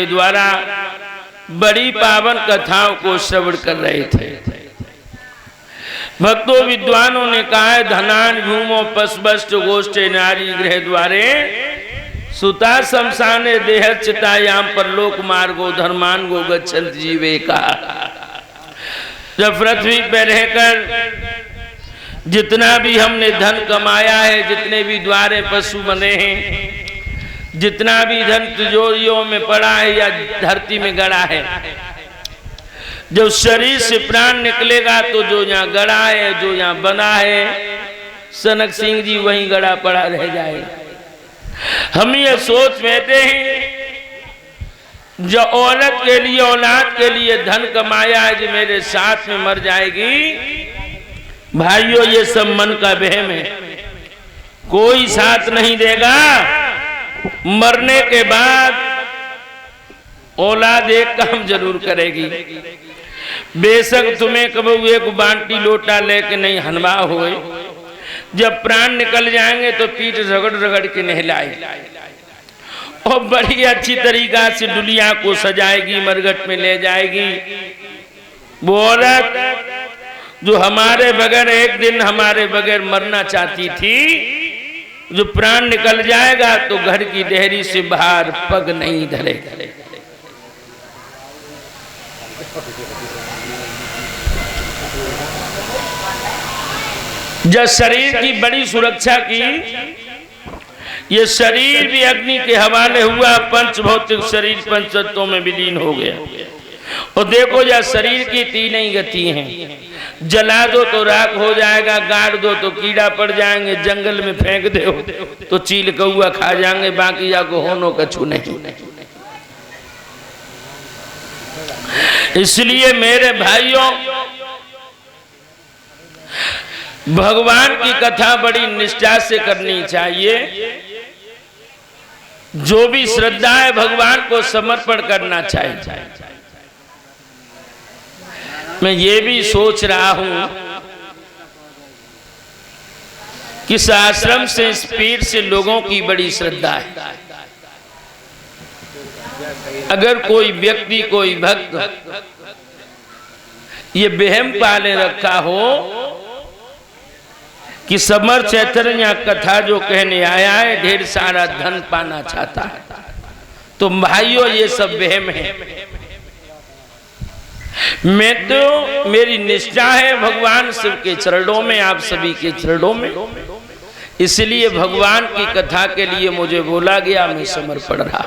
द्वारा बड़ी पावन कथाओं को श्रवण कर रहे थे। भक्तों विद्वानों ने कहा है, धनान भूमो पशुष्ट गोष्ठे नारी गृह द्वारे सुता शमशाने देह चितायाम पर लोक मार्गो धर्मान गो गच्छन्ति जीवे का। जब पृथ्वी पर रहकर जितना भी हमने धन कमाया है, जितने भी द्वारे पशु बने हैं, जितना भी धन तिजोरियों में पड़ा है या धरती में गड़ा है, जब शरीर से प्राण निकलेगा तो जो यहाँ गड़ा है, जो यहाँ बना है, सनक सिंह जी वहीं गड़ा पड़ा रह जाएगा। हम ये सोच बैठे हैं जो औरत के लिए, औलाद के लिए धन कमाया है, जो मेरे साथ में मर जाएगी। भाइयों, ये सब मन का वहम है, कोई साथ नहीं देगा। मरने के बाद औलाद एक काम जरूर करेगी, बेशक तुम्हें कभी एक बांटी लोटा लेके नहीं हनवा होए, जब प्राण निकल जाएंगे तो पीठ रगड़ रगड़ के नहलाए और बड़ी अच्छी तरीका से दुनिया को सजाएगी, मरघट में ले जाएगी। वो औरत जो हमारे बगैर एक दिन हमारे बगैर मरना चाहती थी, जो प्राण निकल जाएगा तो घर की देहरी से बाहर पग नहीं धरेगा। जब शरीर की बड़ी सुरक्षा की, ये शरीर भी अग्नि के हवाले हुआ, पंच भौतिक शरीर पंच तत्वों में विलीन हो गया। और देखो, यह शरीर की तीन ही गति हैं, जला दो तो राख हो जाएगा, गाड़ दो तो कीड़ा पड़ जाएंगे, जंगल में फेंक दो तो चील कौआ खा जाएंगे, बाकी जाको होनो कछु नहीं। इसलिए मेरे भाइयों, भगवान की कथा बड़ी निष्ठा से करनी चाहिए। जो भी श्रद्धा है भगवान को समर्पण करना चाहिए। मैं ये भी सोच रहा हूं कि इस आश्रम से, इस पीठ से लोगों की बड़ी श्रद्धा है। अगर कोई व्यक्ति, कोई भक्त ये वहम पाले रखा हो कि समर चैतन्य कथा जो कहने आया है ढेर सारा धन पाना चाहता है, तो भाइयों ये सब वहम है। मैं तो, मेरी निष्ठा है भगवान शिव के चरणों में, आप सभी के चरणों में, इसलिए भगवान की कथा के लिए मुझे बोला गया, मैं समर्पण रहा।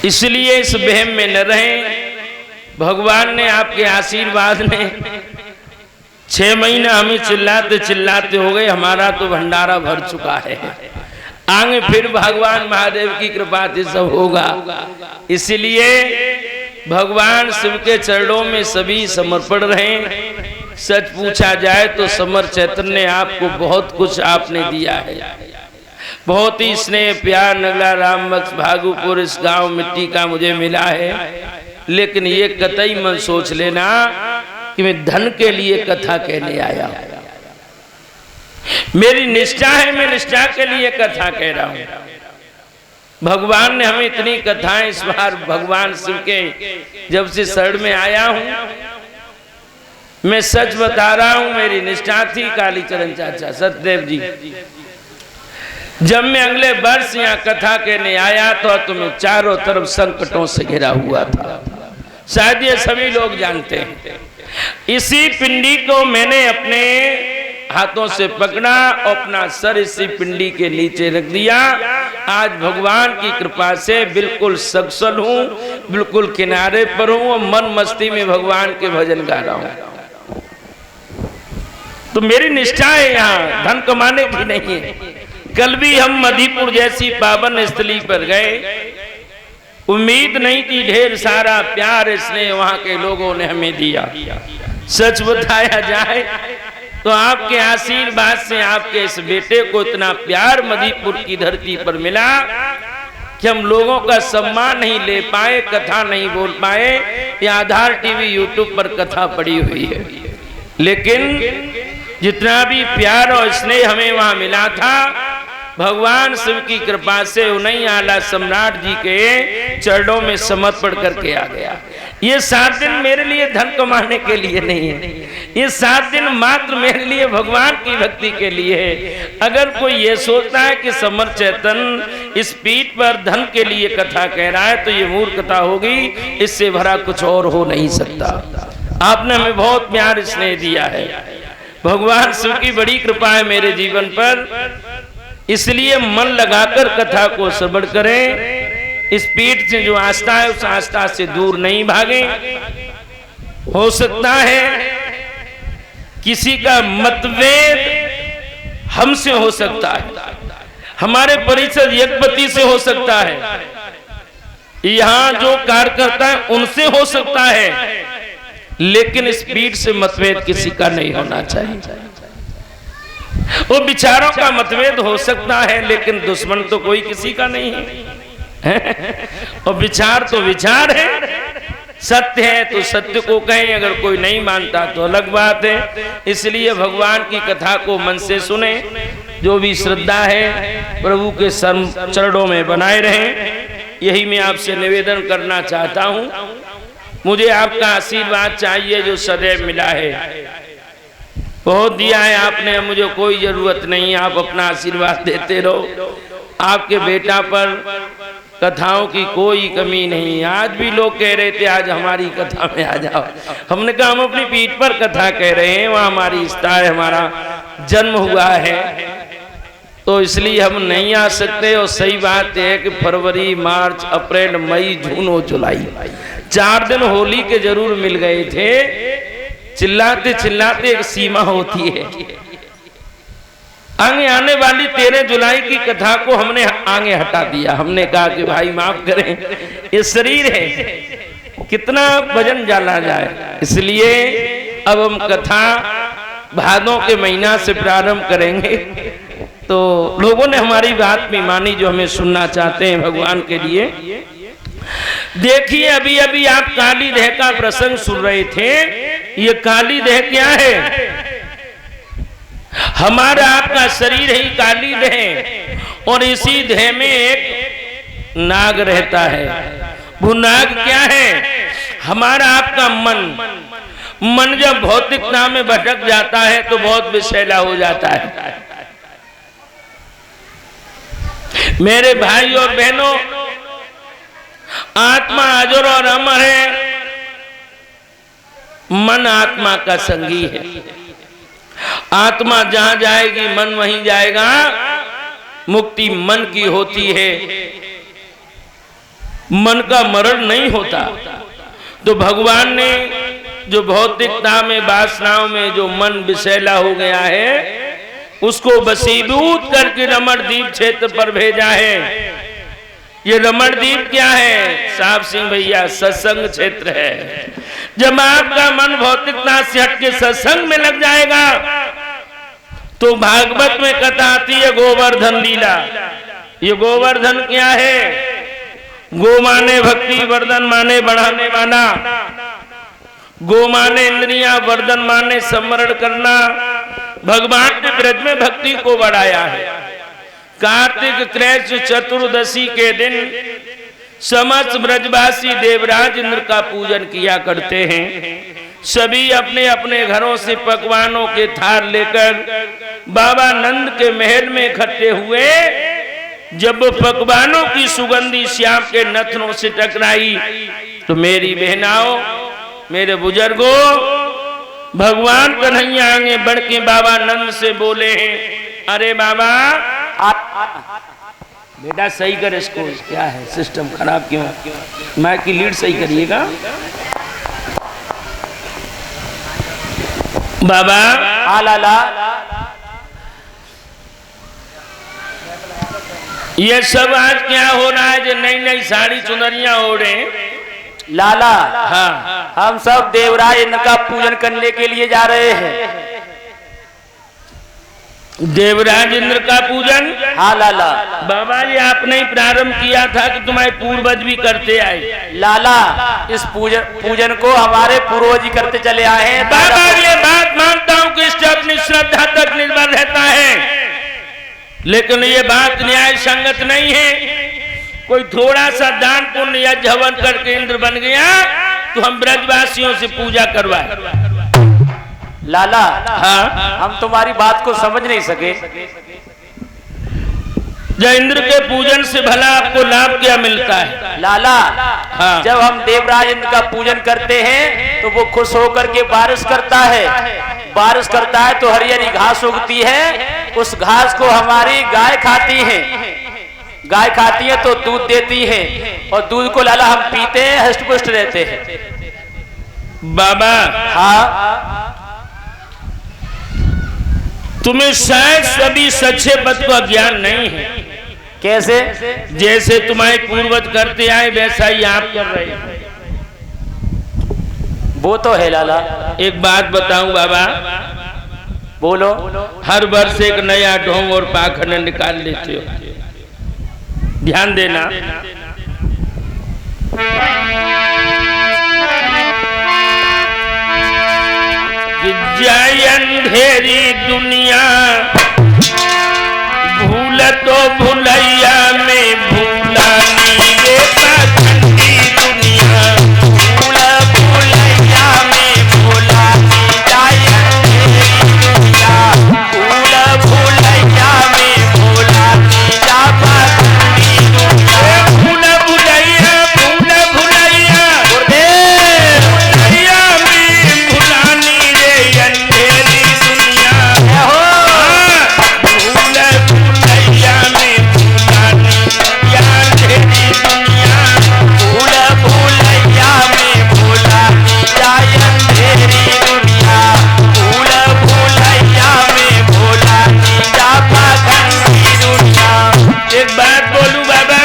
इसलिए इस वहम में न रहें। भगवान ने, आपके आशीर्वाद ने 6 महीना हमें चिल्लाते चिल्लाते हो गए, हमारा तो भंडारा भर चुका है। आगे फिर भगवान महादेव की कृपा से सब होगा। इसलिए भगवान शिव के चरणों में सभी समर्पण रहें। सच पूछा जाए तो समर चैतन्य ने आपको बहुत कुछ आपने दिया है, बहुत ही स्नेह प्यार नगला राम बख्श भागुपुर इस गांव मिट्टी का मुझे मिला है। लेकिन ये कतई मत सोच लेना कि मैं धन के लिए कथा कहने आया हूं। मेरी निष्ठा है, मैं निष्ठा के लिए कथा कह रहा हूं। भगवान ने हमें इतनी कथाएं, इस बार भगवान शिव के जब से शरण में आया हूं, मैं सच बता रहा हूं, मेरी निष्ठा थी। कालीचरण चाचा सतदेव जी, जब मैं अगले वर्ष यहाँ कथा कहने आया तो मैं चारों तरफ संकटों से घिरा हुआ था। शायद ये सभी लोग जानते हैं। इसी पिंडी को मैंने अपने हाथों से पकड़ा, अपना सर इसी पिंडी के नीचे रख दिया। आज भगवान की कृपा से बिल्कुल सकुशल हूँ, बिल्कुल किनारे पर हूँ और मन मस्ती में भगवान के भजन गा रहा हूँ। तो मेरी निष्ठा है, यहाँ धन कमाने की नहीं है। कल भी हम मधीपुर जैसी पावन स्थली पर गए, उम्मीद नहीं थी, ढेर सारा प्यार स्नेह वहां के लोगों ने हमें दिया। सच बताया जाए तो आपके आशीर्वाद से आपके इस बेटे को इतना प्यार मधीपुर की धरती पर मिला कि हम लोगों का सम्मान नहीं ले पाए, कथा नहीं बोल पाए। ये आधार टीवी यूट्यूब पर कथा पड़ी हुई है, लेकिन जितना भी प्यार और स्नेह हमें वहां मिला था भगवान शिव की कृपा से उन्हीं आला सम्राट जी के चरणों में समर्पण करके आ गया। ये 7 दिन मेरे लिए धन कमाने के लिए नहीं है, ये 7 दिन मात्र मेरे लिए भगवान की भक्ति के लिए है। अगर कोई ये सोचता है कि समर चैतन इस पीठ पर धन के लिए कथा कह रहा है तो ये मूर्खता होगी, इससे भरा कुछ और हो नहीं सकता। आपने हमें बहुत प्यार स्नेह दिया है, भगवान शिव की बड़ी कृपा है मेरे जीवन पर, इसलिए मन लगाकर कथा को श्रवण करें। इस पीठ से जो आस्था है उस आस्था से दूर नहीं भागे। हो सकता है किसी का मतभेद हमसे हो सकता है, हमारे परिषद यज्ञपति से हो सकता है, यहाँ जो कार्यकर्ता है उनसे हो सकता है, लेकिन इस पीठ से मतभेद किसी का नहीं होना चाहिए। वो विचारों का मतभेद हो सकता है, लेकिन दुश्मन तो कोई किसी का नहीं है। और विचार तो विचार है, सत्य है तो सत्य को कहें, अगर कोई नहीं मानता तो अलग बात है। इसलिए भगवान की कथा को मन से सुने, जो भी श्रद्धा है प्रभु के चरणों में बनाए रहें, यही मैं आपसे निवेदन करना चाहता हूँ। मुझे आपका आशीर्वाद चाहिए जो सदैव मिला है, बहुत दिया है आपने, मुझे कोई जरूरत नहीं, आप अपना आशीर्वाद देते रहो। आपके बेटा पर कथाओं की कोई कमी नहीं। आज भी लोग कह रहे थे आज हमारी कथा में आ जाओ, हमने कहा हम अपनी पीठ पर कथा कह रहे हैं, वहाँ हमारी इष्टा है, हमारा जन्म हुआ है, तो इसलिए हम नहीं आ सकते। और सही बात है कि फरवरी, मार्च, अप्रैल, मई, जून और जुलाई 4 दिन होली के जरूर मिल गए थे। चिल्लाते चिल्लाते एक सीमा होती है। आगे आने वाली 13 जुलाई की कथा को हमने आगे हटा दिया। हमने कहा कि भाई माफ करें, ये शरीर है, कितना वजन डाला जाए, इसलिए अब हम कथा भादों के महीना से प्रारंभ करेंगे। तो लोगों ने हमारी बात भी मानी जो हमें सुनना चाहते हैं भगवान के लिए। देखिए अभी अभी आप काली देह का प्रसंग सुन रहे थे। ये काली देह क्या है? हमारा आपका शरीर ही काली देह, और इसी देह में एक नाग रहता है। वो नाग क्या है? हमारा आपका मन। मन जब भौतिकता में भटक जाता है तो बहुत विषैला हो जाता है। मेरे भाई और बहनों, आत्मा अजर और अमर है, मन आत्मा का संगी है। आत्मा जहां जाएगी मन वहीं जाएगा। मुक्ति मन की होती है, मन का मरण नहीं होता। तो भगवान ने जो भौतिकता में वासनाओं में जो मन विषैला हो गया है उसको वशीभूत करके रमणदीप क्षेत्र पर भेजा है। ये रमणदीप क्या है? साहब सिंह भैया, सत्संग क्षेत्र है। जब आपका मन भौतिकता से हटके सत्संग में लग जाएगा तो भागवत में कथा आती है गोवर्धन लीला। ये गोवर्धन क्या है? गो माने भक्ति, वर्धन माने बढ़ाने वाला। गो माने इंद्रियां, वर्धन माने स्मरण करना। भगवान ने ब्रज में भक्ति को बढ़ाया है। कार्तिक कृष्ण चतुर्दशी के दिन समस्त ब्रजवासी देवराज इंद्र का पूजन किया करते हैं। सभी अपने अपने घरों से पकवानों के थाल लेकर बाबा नंद के महल में इकट्ठे हुए। जब पकवानों की सुगंधी श्याम के नथनों से टकराई तो मेरी बहनाओं, मेरे बुजुर्गों, भगवान कन्हैया आगे बढ़ के बाबा नंद से बोले हैं, अरे बाबा बेटा सही कर इसको। क्या है सिस्टम खराब क्यों? माइक की लीड सही करिएगा बाबा। लाला, ये सब आज क्या हो रहा है जो नई नई साड़ी चुनरियां ओढ़े? लाला, हाँ, हम सब देवराज इंद्र का पूजन करने के लिए जा रहे हैं। देवराज इंद्र का पूजन? हाँ लाला। बाबा जी आपने ही प्रारंभ किया था कि तुम्हारे पूर्वज भी करते आए। लाला, इस पूजन को हमारे पूर्वज ही करते चले आए हैं। बाबा ये बात मानता हूँ कि इससे अपनी श्रद्धा तक निर्भर रहता है। लेकिन ये बात न्याय संगत नहीं है। कोई थोड़ा सा दान पुण्य या हवन करके इंद्र बन गया तो हम ब्रजवासियों से पूजा करवाए। लाला, हाँ, हम तुम्हारी बात को समझ नहीं सके। जब इंद्र के पूजन से भला आपको लाभ क्या मिलता है? लाला, हाँ। जब हम देवराज इंद्र का पूजन करते हैं तो वो खुश होकर के बारिश करता है। बारिश करता है तो हरी हरी घास उगती है, उस घास को हमारी गाय खाती है। गाय खाती है तो दूध देती है, और दूध को लाला हम पीते हैं, हष्ट पुष्ट रहते हैं। बाबा, हाँ, तुम्हें शायद सभी सच्चे पद का ज्ञान नहीं है। कैसे? जैसे तुम्हारे पूर्वज करते आए वैसा ही आप कर रहे हैं। वो तो है लाला। एक बात बताऊं बाबा, बोलो। हर वर्ष एक नया ढोंग और पाखंड निकाल लेते हो, ध्यान देना। जय अंधेरी दुनिया भूल तो भुलैया में भूला नीरे पाखंडी दुनिया। भूल भुलैया में भूला नी जय अंधेरी दुनिया। भूल भुलैया में भूला नी जा पाखंडी दुनिया। भूल भुलैया, भूल भुलैया, गुरुदेव भुलैया में भुलानी रे अंधेरी दुनिया। हो। भूल भुलैया में भुलानी या अंधेरी दुनिया। भूल भुलैया में भूला नी जय अंधेरी दुनिया। भूल भुलैया में भूला नी जा पाखंडी दुनिया। एक बात बोलू बाबा,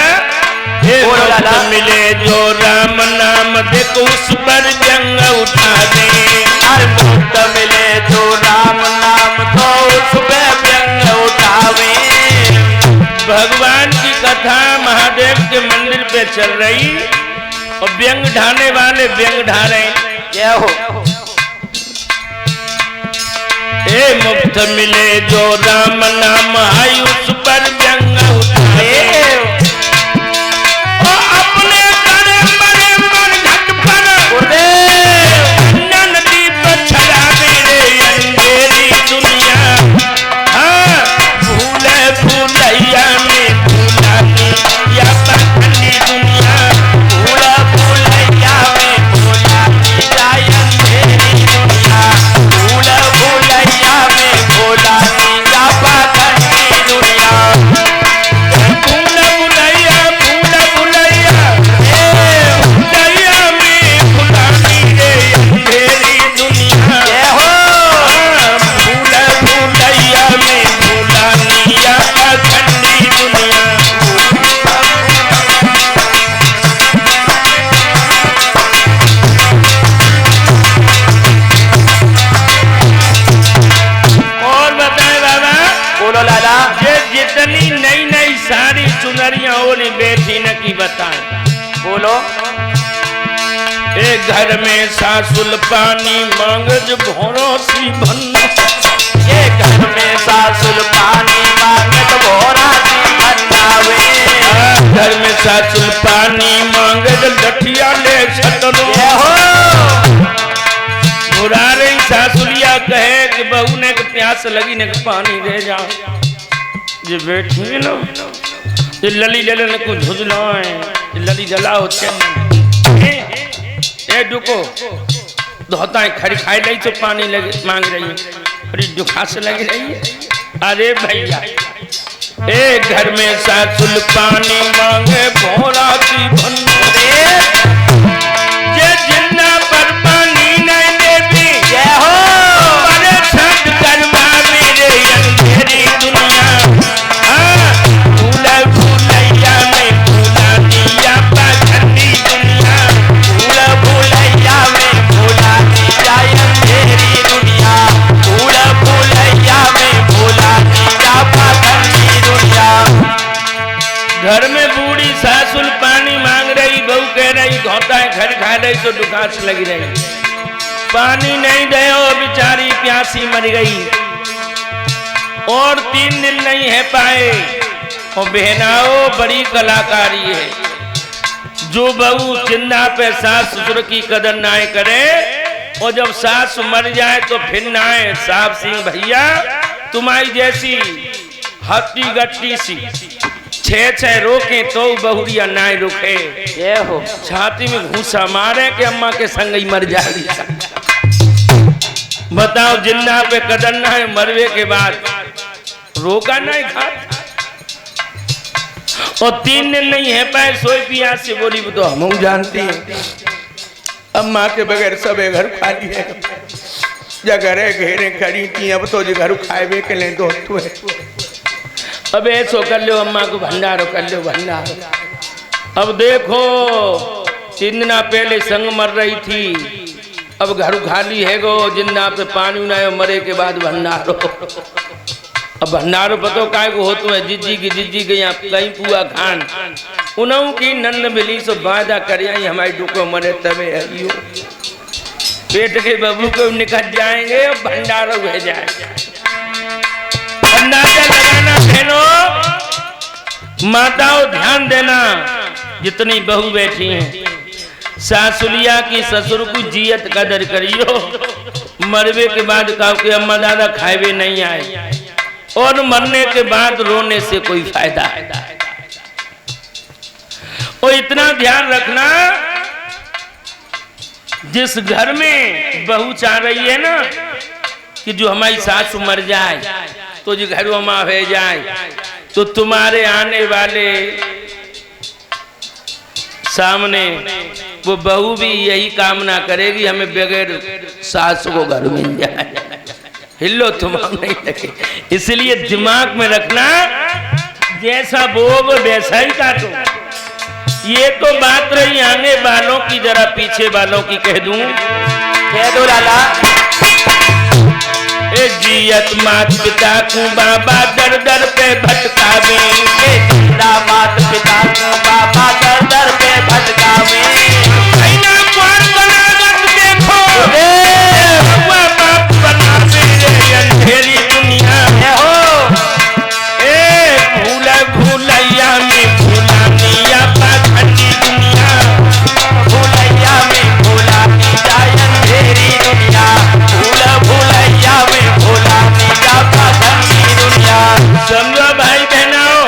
बोलो लाला। मिले जो राम नाम देखो उस पर जंग उठा दे। हर मुक्त मिले जो राम नाम तो उस पे व्यंग उठावे। भगवान की कथा महादेव के मंदिर पे चल रही और व्यंग ढाने वाले व्यंग ढा रहे। क्या हो? ए मुक्त मिले जो राम नाम आई उस पर जंग उठा दे। और अपने करे मरे मन घट पर गुरुदेव नदी पर छड़ा मेरे अंधेरी दुनिया। हाँ, भूले भूलैया में भुलानी या पाखंडी दुनिया। भूल भुलैया में भूला नी जय अंधेरी दुनिया। भूल भुलैया में भूला नी जा पाखंडी दुनिया। भूल भुलैया, भूल भुलैया, भुलैया में भुलानी रे अंधेरी दुनिया। जय हो। हाँ, भूल भुलैया में भुलानी या पाखंडी दुनिया। और बताए बाबा, बोलो लाला। ये जितनी नई नई सारी चुनरियां होने बेटी न की बताएं। बोलो। एक घर में सासुल पानी मांगज भोरो सी भन। ये घर में सासुल पानी मांगत भोरा सी भन्नावे। घर में सासुल पानी मांगज लठिया ले छतरो। ये हो। बुरा रही सासुलिया कहे कि बहू ने के प्यास लगी ने के पानी दे जाओ। ये बैठी है ना, ये लली ले लेने को झुझलो है, ये लली जला होते हैं। ए डुको धोता है खड़ी खाई नहीं तो पानी लगे मांग रही है, अरे दुखा से लग रही है। अरे भैया, एक घर में सासुल पानी मांगे भोरा की भंडे। ये जिन्ना पर पानी नहीं देती। जय हो। अरे छठ करवा मेरे अंधेरी दुनिया। हाँ, भूला भूलैया में भूला दिया पाखंडी दुनिया। भूल भुलैया में भूला नी जय अंधेरी दुनिया। भूल भुलैया में भूला नी जा पाखंडी दुनिया। घर में बूढ़ी सासुल पानी मांग रही, बहू कह रही घोटा है घर खा रही तो दुखास लगी रही। पानी नहीं दे बेचारी प्यासी मर गई। और 3 दिन नहीं है पाए। और बहनाओ बड़ी कलाकारी है, जो बहू जिंदा पे सास ससुर की कदर ना करे और जब सास मर जाए तो फिर ना आए। साहब सिंह भैया तुम्हारी जैसी हट्टी गट्टी सी 6 रोके तो बहुरिया ना रुके। ये हो छाती में घूसा मारे कि अम्मा के संग ही मर जाए। बताओ जिंदा पे कदर ना है, मरवे के बाद रोका नहीं खाता। और 3 दिन नहीं है पाए, सोई पिया से बोली तो हम जानती हैं अम्मा के बगैर सब घर खाली है, जगह घेरे खड़ी थी, अब तो घर खाए के ले दो तो है। अब ऐसो कर लो अम्मा को भंडारो कर लो भंडारो। अब देखो 3 दिन पहले संग मर रही थी, अब घर खाली है गो, जिंदा पे पानी ना मरे के बाद भंडारो। अब भंडारो पतो काय को होतो है, जिज्जी के यहाँ कहीं पुआ खान उनऊ की नन्न मिली सो वादा करिया हमारी डुको मरे तबे है पेट के बबू को निकल जाएंगे और भंडारो हो जाए। अंदाजा लगाना बहनों, माताओं ध्यान देना, जितनी बहू बैठी हैं सासुलिया की ससुर को जियत कदर करियो। मरवे के बाद कहो कि अम्मा दादा खाए नहीं आए, और मरने के बाद रोने से कोई फायदा है। और इतना ध्यान रखना, जिस घर में बहू चाह रही है ना कि जो हमारी सास मर जाए तो जो घर में हो जाए, तो तुम्हारे आने वाले सामने वो बहू भी यही कामना करेगी हमें बगैर सास को घर मिल जाए। हिलो तुम नहीं लगे, इसलिए दिमाग में रखना, जैसा बोग वैसा ही काटो। ये तो बात रही आने वालों की, जरा पीछे वालों की कह दो लाला। ए जियत मात पिता को बाबा दर दर पे भटकावे, जिंदा मात पिता को बाबा दर दर पे भटकावे। अंधेरी दुनिया है हो, ए भूला भूलैया में भूलानिया पाखंडी दुनिया, भूलैया में भूलानी जाए अंधेरी दुनिया, भूला भूलैया में भूलानी जा पाखंडी दुनिया। समझो भाई बहनों,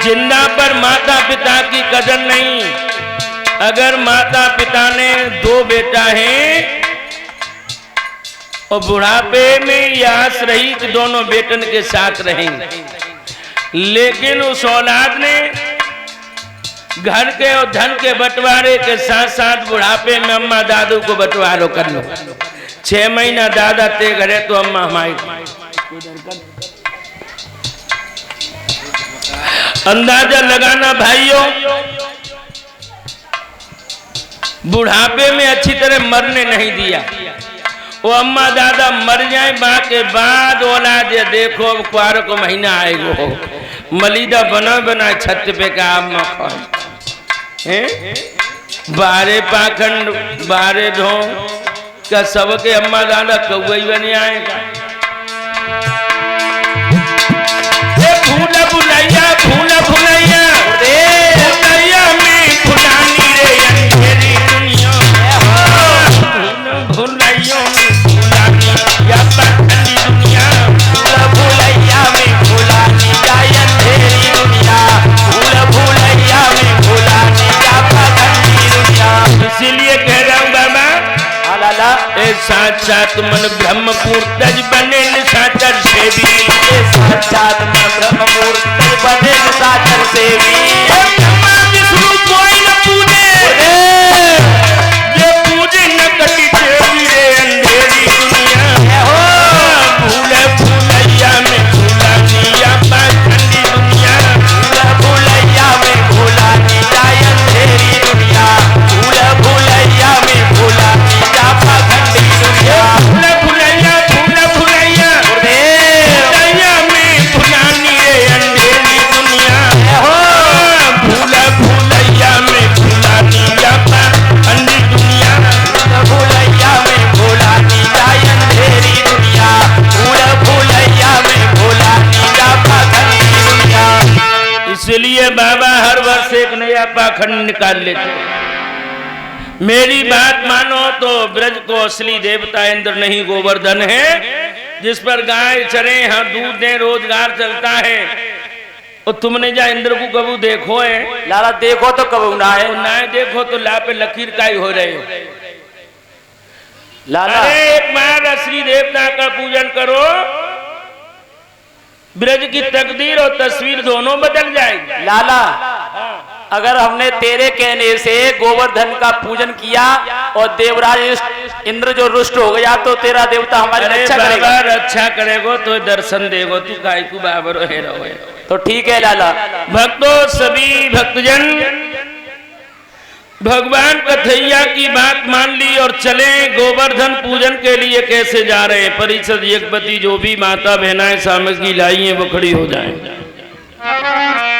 जिंदा पर माता पिता की कदर नहीं। अगर माता पिता ने 2 बेटा हैं और बुढ़ापे में यास रही तो दोनों बेटन के साथ रहेंगे, लेकिन उस औलाद ने घर के और धन के बंटवारे के साथ साथ बुढ़ापे में अम्मा दादू को बंटवारो कर लो। 6 महीना दादा ते घरे तो अम्मा हमारी। अंदाजा लगाना भाइयों, बुढ़ापे में अच्छी तरह मरने नहीं दिया। वो अम्मा दादा मर जाए बा के बाद औलाद ये देखो अब कुआर को महीना आएगो, मलीदा बना बना छत पे का अम्मा बारे पाखंड बारे धो का सबके अम्मा दादा कौई बने आएगा। भूला भुलैया भूला भुलैया भुलैया में भुलानी रे अंधेरी दुनिया, भुलैया में भुलानी या पाखंडी दुनिया, भुलैया में भुलानी जाए अंधेरी दुनिया, भुलैया में भुलानी या पाखंडी दुनिया। इसीलिए कह रहा हूँ बाबा लाला, ए साक्षात मन ब्रह्मपुर तज बने साचर सेवी, ए साक्षात मन ब्रह्मपुर तज बने साचर सेवी। विष्णु कोई न पूजे, ये पूजे न कटी देवी रे अंधेरी दुनिया, भूले भूलैया में भुलानी या पाखंडी दुनिया, भूलैया में भुलानी जाए अंधेरी दुनिया, भूलैया में भुलानी जा पाखंडी दुनिया, भूलैया भूलैया पाखंड निकाल लेते। मेरी बात मानो तो ब्रज को असली देवता इंद्र नहीं गोवर्धन है, जिस पर गाय चरे, हाँ दूध दे, रोजगार चलता है। और तुमने जा इंद्र को कबू देखो है? लाला देखो तो कबू ना है। ना देखो तो ला पे लकीर का ही हो रहे हो। लाला अरे एक बार असली देवता का पूजन करो, ब्रज की तकदीर और तस्वीर दोनों बदल जाएगी। लाला अगर हमने तेरे कहने से गोवर्धन का पूजन किया और देवराज इंद्र जो रुष्ट हो गया तो तेरा देवता हमारी रक्षा करेगा। रक्षा करेगो तो दर्शन देगो, तू काय को बाबर है रहो। तो ठीक है लाला। भक्तों, सभी भक्तजन भगवान कथैया की बात मान ली और चले गोवर्धन पूजन के लिए। कैसे जा रहे हैं? परिषद यज्ञपति जो भी माता बहनाएं सामग्री लाई हैं वो खड़ी हो जाएं।